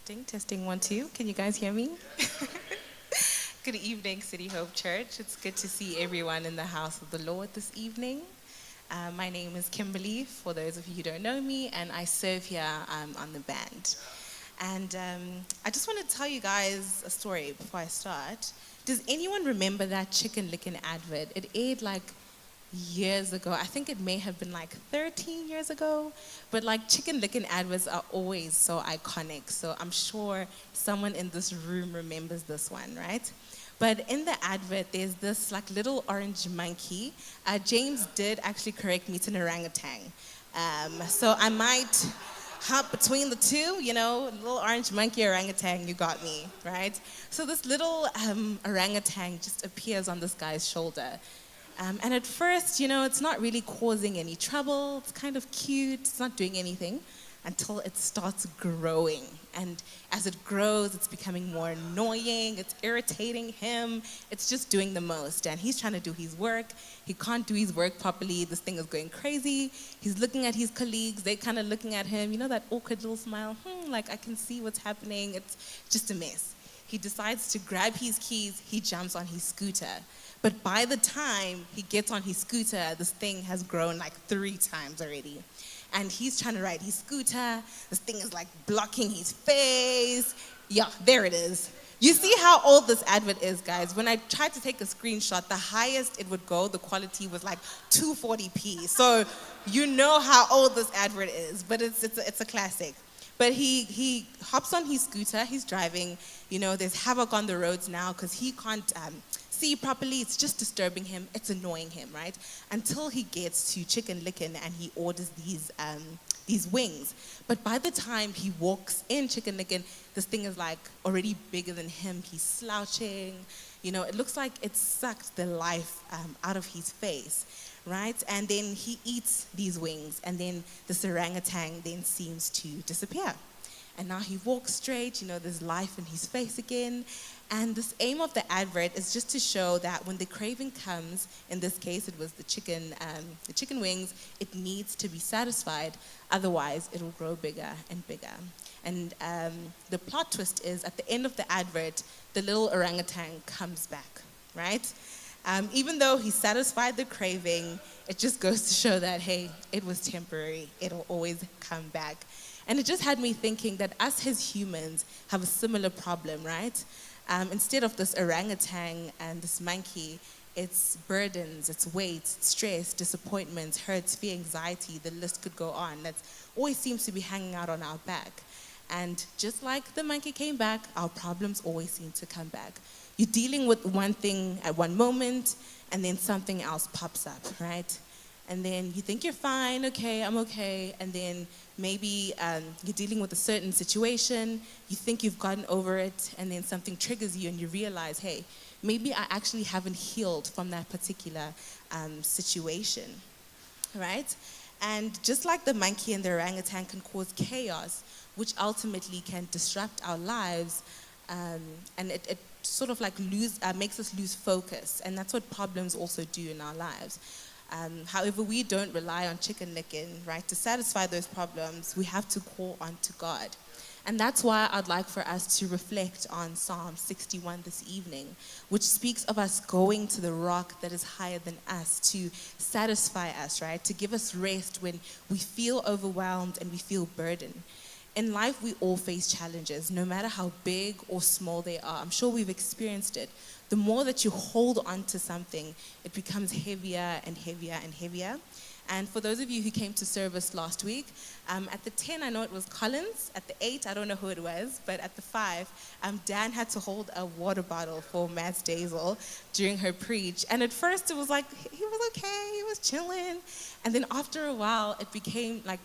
Testing 1 2. Can you guys hear me? Good evening, City Hope Church. It's good to see everyone in the house of the Lord this evening. My name is Kimberly, for those of you who don't know me, and I serve here on the band. And I just want to tell you guys a story before I start. Does anyone remember that Chicken Licken advert? It aired like years ago. I think it may have been like 13 years ago. But like Chicken Licken adverts are always so iconic. So I'm sure someone in this room remembers this one, right? But in the advert, there's this like little orange monkey. James did actually correct me, it's an orangutan. So I might hop between the two, little orange monkey, orangutan, you got me, right? So this little orangutan just appears on this guy's shoulder. And at first, it's not really causing any trouble. It's kind of cute. It's not doing anything until it starts growing. And as it grows, it's becoming more annoying. It's irritating him. It's just doing the most. And he's trying to do his work. He can't do his work properly. This thing is going crazy. He's looking at his colleagues. They're kind of looking at him. That awkward little smile. Like I can see what's happening. It's just a mess. He decides to grab his keys. He jumps on his scooter. But by the time he gets on his scooter, this thing has grown like 3 times already. And he's trying to ride his scooter. This thing is like blocking his face. Yeah, there it is. You see how old this advert is, guys. When I tried to take a screenshot, the highest it would go, the quality was like 240p. So you know how old this advert is, but it's a classic. But he hops on his scooter, he's driving. There's havoc on the roads now because he can't see properly. It's just disturbing him. It's annoying him, right? Until he gets to Chicken Licken and he orders these wings. But by the time he walks in Chicken Licken, this thing is like already bigger than him. He's slouching. It looks like it sucked the life out of his face, right? And then he eats these wings, and then this orangutan then seems to disappear. And now he walks straight, there's life in his face again. And this aim of the advert is just to show that when the craving comes, in this case it was the chicken wings, it needs to be satisfied, otherwise it'll grow bigger and bigger. And the plot twist is at the end of the advert, the little orangutan comes back, right? Even though he satisfied the craving, it just goes to show that, hey, it was temporary, it'll always come back. And it just had me thinking that us as humans have a similar problem, right? Instead of this orangutan and this monkey, it's burdens, it's weight, stress, disappointments, hurts, fear, anxiety, the list could go on. That always seems to be hanging out on our back. And just like the monkey came back, our problems always seem to come back. You're dealing with one thing at one moment, and then something else pops up, right? And then you think you're fine, okay, I'm okay, and then maybe you're dealing with a certain situation, you think you've gotten over it, and then something triggers you and you realize, hey, maybe I actually haven't healed from that particular situation, right? And just like the monkey and the orangutan can cause chaos, which ultimately can disrupt our lives, and it sort of like makes us lose focus, and that's what problems also do in our lives. However, we don't rely on Chicken Licken, right? To satisfy those problems, we have to call on to God. And that's why I'd like for us to reflect on Psalm 61 this evening, which speaks of us going to the rock that is higher than us to satisfy us, right? To give us rest when we feel overwhelmed and we feel burdened. In life, we all face challenges, no matter how big or small they are. I'm sure we've experienced it. The more that you hold on to something, it becomes heavier and heavier and heavier. And for those of you who came to service last week, at the 10, I know it was Collins. At the 8, I don't know who it was. But at the 5, Dan had to hold a water bottle for Mads Dazel during her preach. And at first, it was like, he was okay, he was chilling. And then after a while, it became like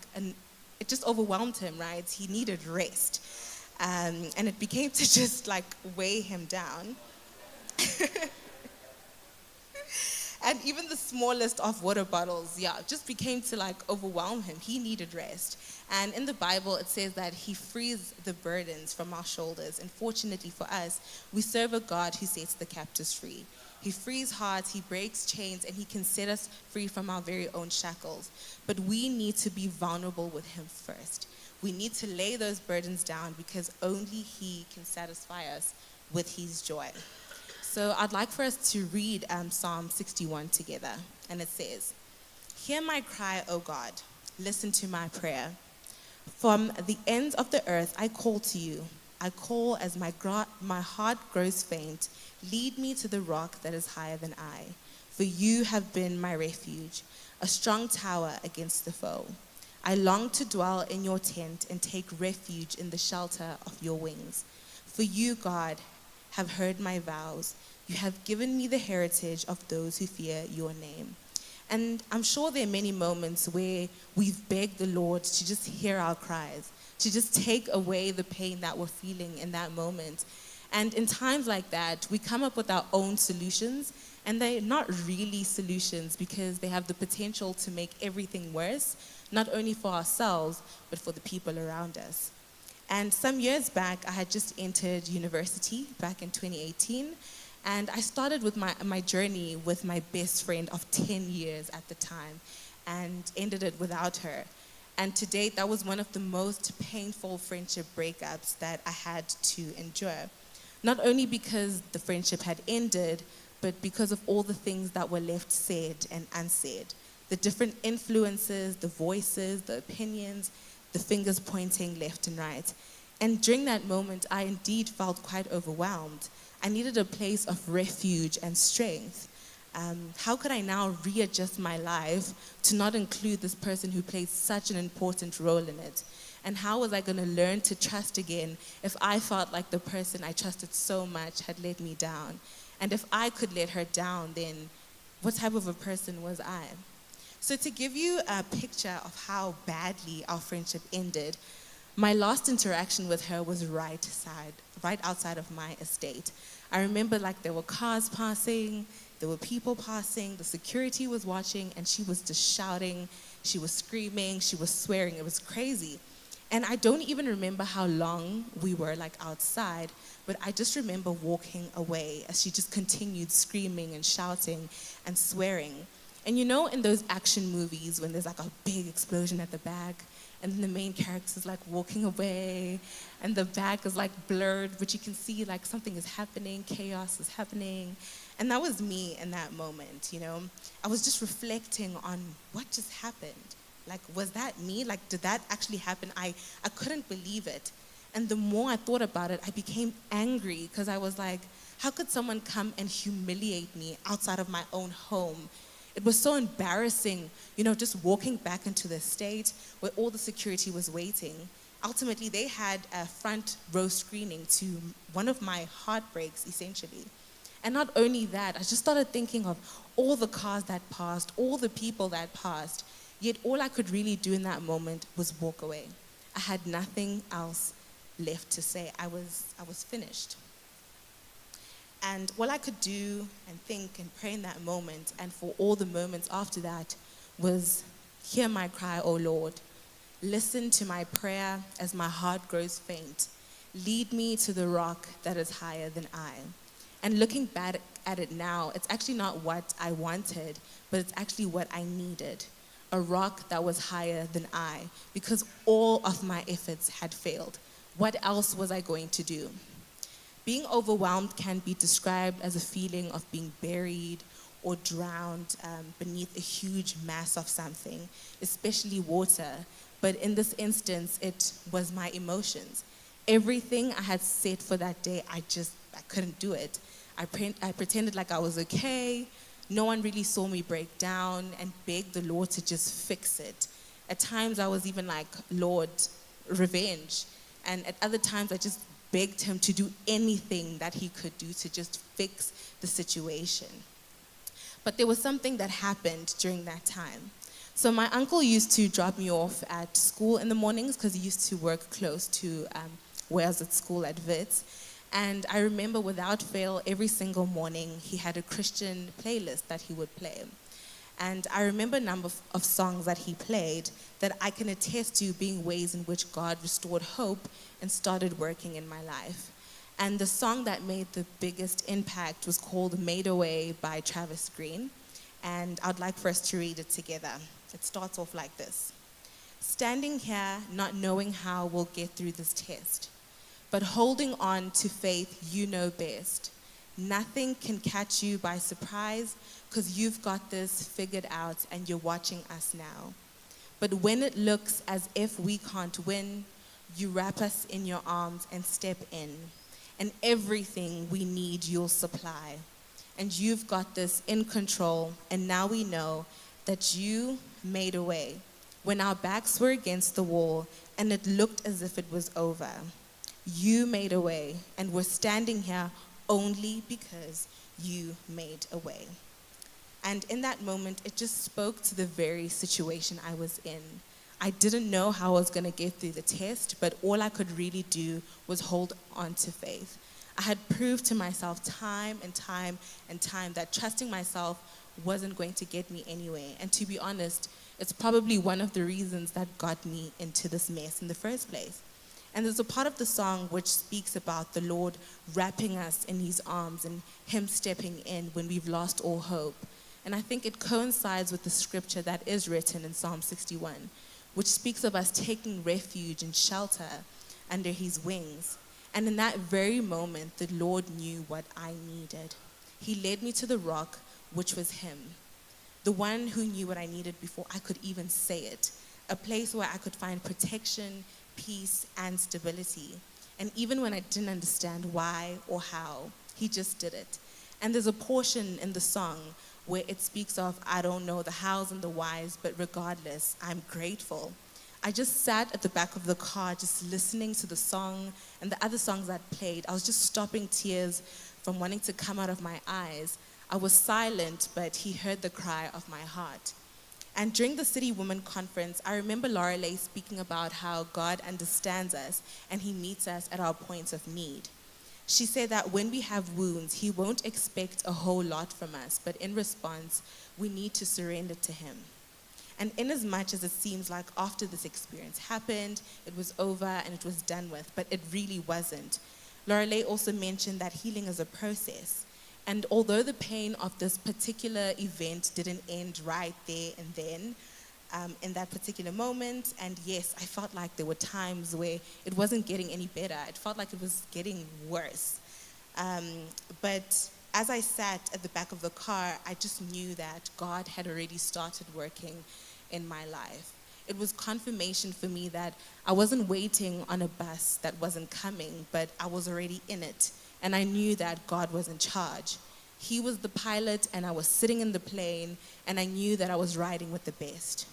it just overwhelmed him, right? He needed rest. And it became to just like weigh him down. And even the smallest of water bottles, just became to like overwhelm him. He needed rest. And in the Bible, it says that he frees the burdens from our shoulders. And fortunately for us, we serve a God who sets the captives free. He frees hearts, he breaks chains, and he can set us free from our very own shackles. But we need to be vulnerable with him first. we need to lay those burdens down because only He can satisfy us with His joy. So I'd like for us to read Psalm 61 together. And it says, "Hear my cry, O God. Listen to my prayer. From the ends of the earth I call to you. I call as my heart grows faint. Lead me to the rock that is higher than I. For you have been my refuge, a strong tower against the foe. I long to dwell in your tent and take refuge in the shelter of your wings. For you, God, have heard my vows. You have given me the heritage of those who fear your name." And I'm sure there are many moments where we've begged the Lord to just hear our cries, to just take away the pain that we're feeling in that moment. And in times like that, we come up with our own solutions, and they're not really solutions because they have the potential to make everything worse, not only for ourselves, but for the people around us. And some years back, I had just entered university back in 2018, and I started with my journey with my best friend of 10 years at the time and ended it without her. And to date, that was one of the most painful friendship breakups that I had to endure. Not only because the friendship had ended, but because of all the things that were left said and unsaid. The different influences, the voices, the opinions, the fingers pointing left and right. And during that moment, I indeed felt quite overwhelmed. I needed a place of refuge and strength. How could I now readjust my life to not include this person who played such an important role in it? And how was I going to learn to trust again if I felt like the person I trusted so much had let me down? And if I could let her down, then what type of a person was I? So to give you a picture of how badly our friendship ended, my last interaction with her was right outside of my estate. I remember like there were cars passing, there were people passing, the security was watching, and she was just shouting, she was screaming, she was swearing. It was crazy. And I don't even remember how long we were like outside, but I just remember walking away as she just continued screaming and shouting and swearing. And you know, in those action movies when there's like a big explosion at the back, and then the main character's like walking away, and the back is like blurred, but you can see like something is happening, chaos is happening. And that was me in that moment, you know. I was just reflecting on what just happened. Like, was that me? Like, did that actually happen? I couldn't believe it. And the more I thought about it, I became angry because I was like, how could someone come and humiliate me outside of my own home? It was so embarrassing, you know, just walking back into the estate where all the security was waiting. Ultimately, they had a front row screening to one of my heartbreaks, essentially. And not only that, I just started thinking of all the cars that passed, all the people that passed, yet all I could really do in that moment was walk away. I had nothing else left to say. I was finished. And all I could do and think and pray in that moment, and for all the moments after that, was hear my cry, O Lord. Listen to my prayer as my heart grows faint. Lead me to the rock that is higher than I. And looking back at it now, it's actually not what I wanted, but it's actually what I needed. A rock that was higher than I, because all of my efforts had failed. What else was I going to do? Being overwhelmed can be described as a feeling of being buried or drowned beneath a huge mass of something, especially water. But in this instance, it was my emotions. Everything I had set for that day, I couldn't do it. I pretended like I was okay. No one really saw me break down and begged the Lord to just fix it. At times, I was even like, Lord, revenge. And at other times, I just begged him to do anything that he could do to just fix the situation. But there was something that happened during that time. So my uncle used to drop me off at school in the mornings because he used to work close to where I was at school at Wits. And I remember without fail, every single morning, he had a Christian playlist that he would play. And I remember a number of songs that he played that I can attest to being ways in which God restored hope and started working in my life. And the song that made the biggest impact was called Made Away by Travis Green. And I'd like for us to read it together. It starts off like this. Standing here not knowing how we'll get through this test, but holding on to faith you know best. Nothing can catch you by surprise because you've got this figured out and you're watching us now. But when it looks as if we can't win, you wrap us in your arms and step in. And everything we need you'll supply. And you've got this in control, and now we know that you made a way when our backs were against the wall and it looked as if it was over. You made a way, and we're standing here only because you made a way. And in that moment, it just spoke to the very situation I was in. I didn't know how I was going to get through the test, but all I could really do was hold on to faith. I had proved to myself time and time and time that trusting myself wasn't going to get me anywhere. And to be honest, it's probably one of the reasons that got me into this mess in the first place. And there's a part of the song which speaks about the Lord wrapping us in his arms and him stepping in when we've lost all hope. And I think it coincides with the scripture that is written in Psalm 61, which speaks of us taking refuge and shelter under his wings. And in that very moment, the Lord knew what I needed. He led me to the rock, which was him. The one who knew what I needed before I could even say it. A place where I could find protection, peace, and stability. And even when I didn't understand why or how, he just did it. And there's a portion in the song where it speaks of, I don't know the hows and the whys, but regardless, I'm grateful. I just sat at the back of the car just listening to the song and the other songs that played. I was just stopping tears from wanting to come out of my eyes. I was silent, but he heard the cry of my heart. And during the City Women Conference, I remember Lorelei speaking about how God understands us and he meets us at our points of need. She said that when we have wounds, he won't expect a whole lot from us, but in response, we need to surrender to him. And in as much as it seems like after this experience happened, it was over and it was done with, but it really wasn't. Lorelei also mentioned that healing is a process. And although the pain of this particular event didn't end right there and then, in that particular moment, and yes, I felt like there were times where it wasn't getting any better. It felt like it was getting worse. But as I sat at the back of the car, I just knew that God had already started working in my life. It was confirmation for me that I wasn't waiting on a bus that wasn't coming, but I was already in it. And I knew that God was in charge. He was the pilot and I was sitting in the plane and I knew that I was riding with the best.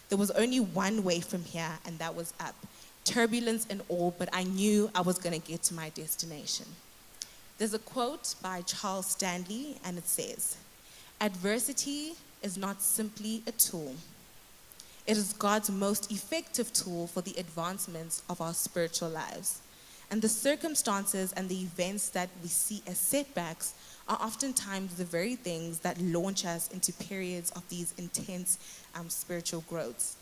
There was only one way from here and that was up. Turbulence and all, but I knew I was going to get to my destination. There's a quote by Charles Stanley and it says, "Adversity is not simply a tool. It is God's most effective tool for the advancement of our spiritual lives. And the circumstances and the events that we see as setbacks are oftentimes the very things that launch us into periods of these intense spiritual growths.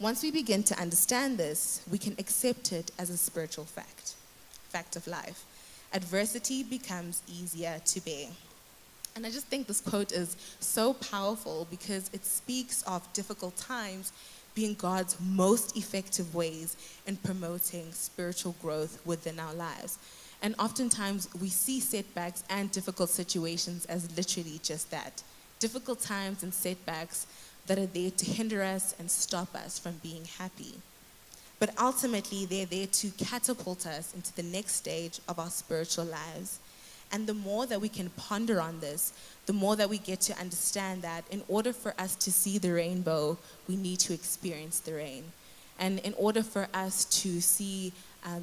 Once we begin to understand this, we can accept it as a spiritual fact of life. Adversity becomes easier to bear." And I just think this quote is so powerful because it speaks of difficult times being God's most effective ways in promoting spiritual growth within our lives. And oftentimes we see setbacks and difficult situations as literally just that. Difficult times and setbacks that are there to hinder us and stop us from being happy. But ultimately, they're there to catapult us into the next stage of our spiritual lives. And the more that we can ponder on this, the more that we get to understand that in order for us to see the rainbow, we need to experience the rain. And in order for us to see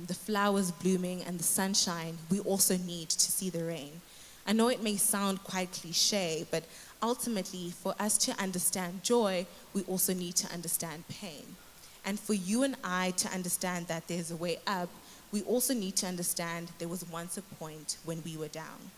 the flowers blooming and the sunshine, we also need to see the rain. I know it may sound quite cliche, but ultimately, for us to understand joy, we also need to understand pain. And for you and I to understand that there's a way up, we also need to understand there was once a point when we were down.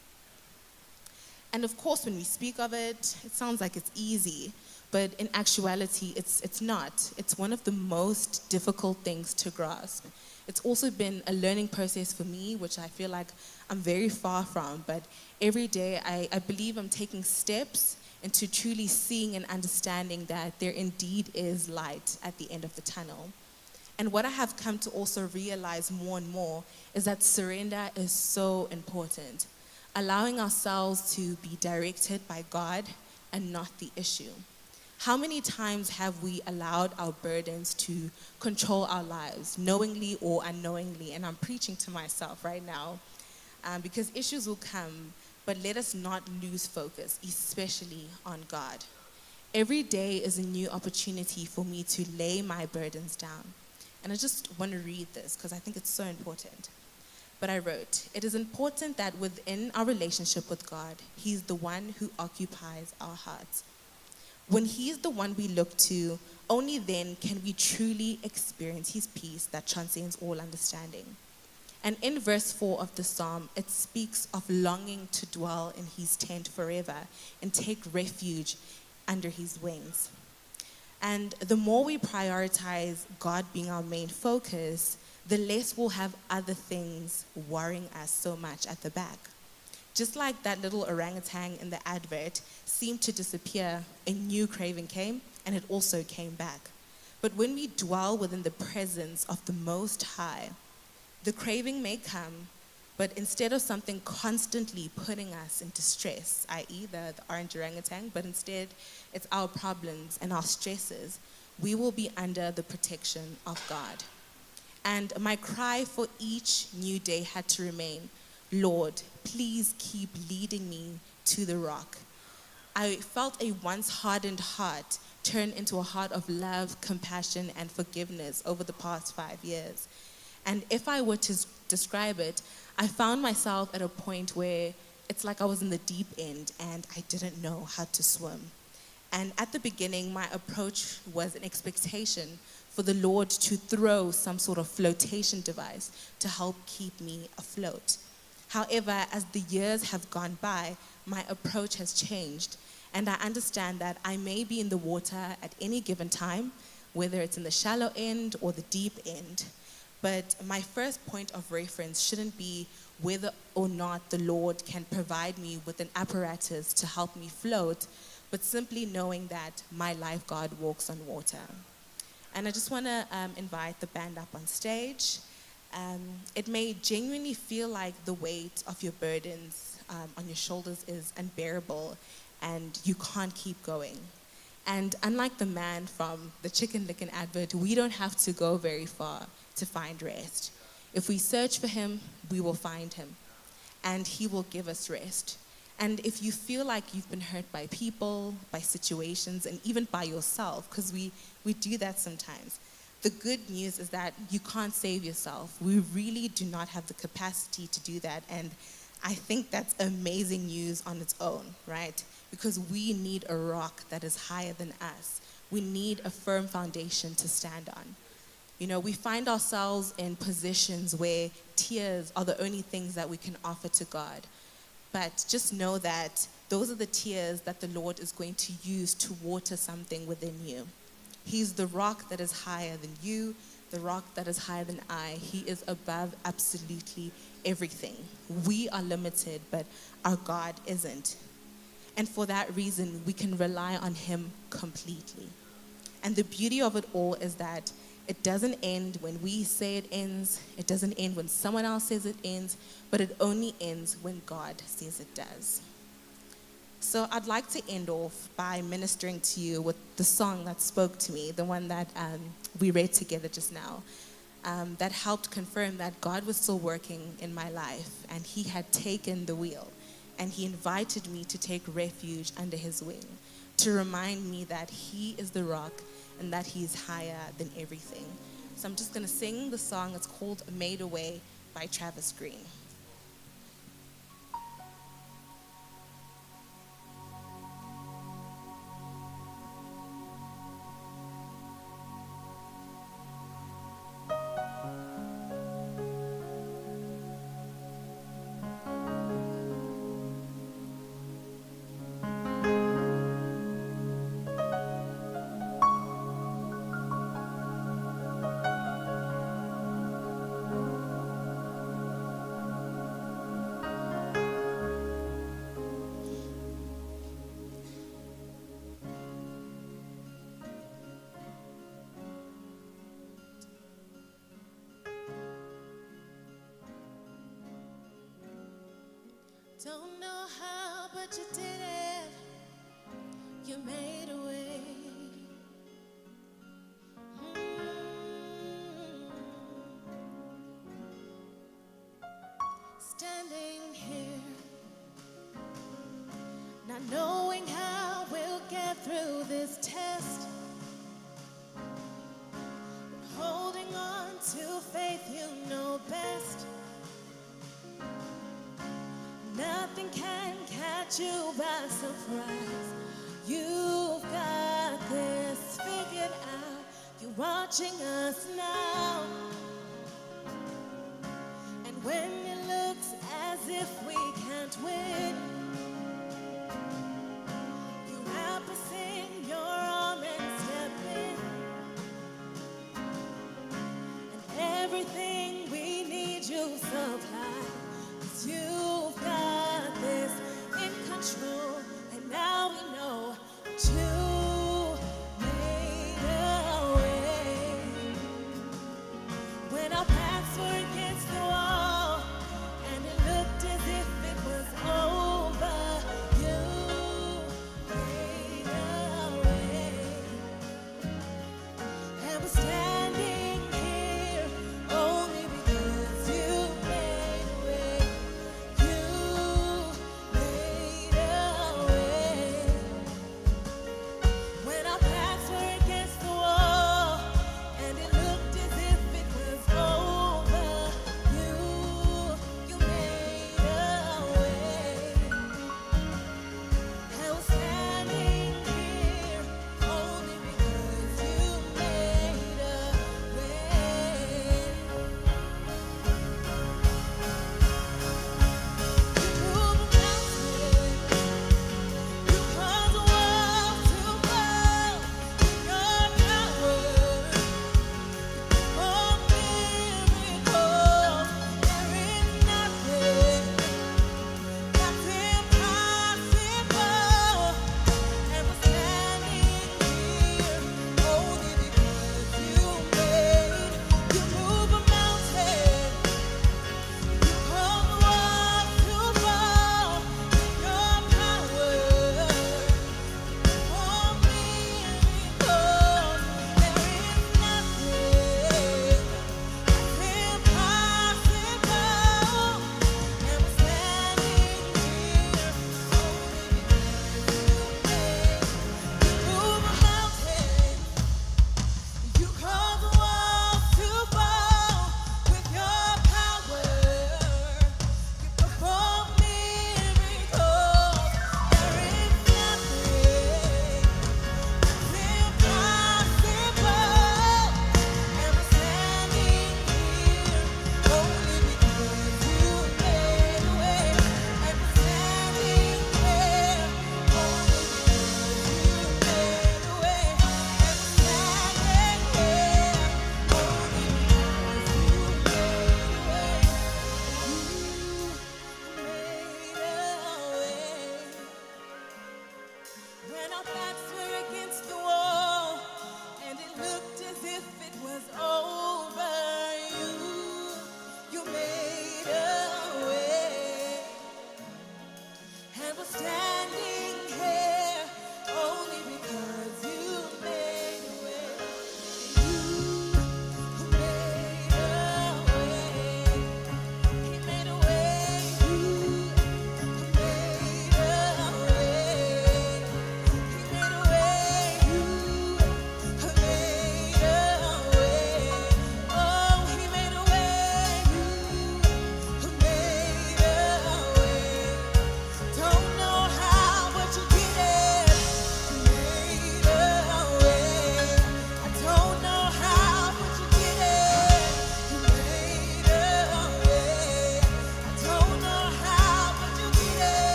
And of course, when we speak of it, it sounds like it's easy, but in actuality, it's not. It's one of the most difficult things to grasp. It's also been a learning process for me, which I feel like I'm very far from, but every day I believe I'm taking steps into truly seeing and understanding that there indeed is light at the end of the tunnel. And what I have come to also realize more and more is that surrender is so important. Allowing ourselves to be directed by God and not the issue. How many times have we allowed our burdens to control our lives, knowingly or unknowingly? And I'm preaching to myself right now, because issues will come, but let us not lose focus, especially on God. Every day is a new opportunity for me to lay my burdens down. And I just want to read this because I think it's so important. But I wrote, it is important that within our relationship with God, He's the one who occupies our hearts. When He's the one we look to, only then can we truly experience His peace that transcends all understanding. And in verse 4 of the psalm, it speaks of longing to dwell in His tent forever and take refuge under His wings. And the more we prioritize God being our main focus, the less we'll have other things worrying us so much at the back. Just like that little orangutan in the advert seemed to disappear, a new craving came, and it also came back. But when we dwell within the presence of the Most High, the craving may come, but instead of something constantly putting us into stress, i.e. the orange orangutan, but instead it's our problems and our stresses, we will be under the protection of God. And my cry for each new day had to remain, Lord, please keep leading me to the rock. I felt a once hardened heart turn into a heart of love, compassion, and forgiveness over the past 5 years. And if I were to describe it, I found myself at a point where it's like I was in the deep end and I didn't know how to swim. And at the beginning, my approach was an expectation for the Lord to throw some sort of flotation device to help keep me afloat. However, as the years have gone by, my approach has changed, and I understand that I may be in the water at any given time, whether it's in the shallow end or the deep end. But my first point of reference shouldn't be whether or not the Lord can provide me with an apparatus to help me float, but simply knowing that my lifeguard walks on water. And I just want to invite the band up on stage. It may genuinely feel like the weight of your burdens on your shoulders is unbearable and you can't keep going. And unlike the man from the Chicken Licken advert, we don't have to go very far to find rest. If we search for Him, we will find Him, and He will give us rest. And if you feel like you've been hurt by people, by situations, and even by yourself, because we do that sometimes, the good news is that you can't save yourself. We really do not have the capacity to do that, and I think that's amazing news on its own, right? Because we need a rock that is higher than us. We need a firm foundation to stand on. You know, we find ourselves in positions where tears are the only things that we can offer to God. But just know that those are the tears that the Lord is going to use to water something within you. He's the rock that is higher than you, the rock that is higher than I. He is above absolutely everything. We are limited, but our God isn't. And for that reason, we can rely on Him completely. And the beauty of it all is that it doesn't end when we say it ends. It doesn't end when someone else says it ends, but it only ends when God says it does. So I'd like to end off by ministering to you with the song that spoke to me, the one that we read together just now, that helped confirm that God was still working in my life and He had taken the wheel and He invited me to take refuge under His wing, to remind me that He is the rock and that He is higher than everything. So I'm just going to sing the song. It's called Made Away by Travis Green. Don't know how, but you did it. You made a way. Standing here, not knowing how we'll get through this test, but holding on to faith you know best. Nothing can catch you by surprise. You've got this figured out. You're watching us now.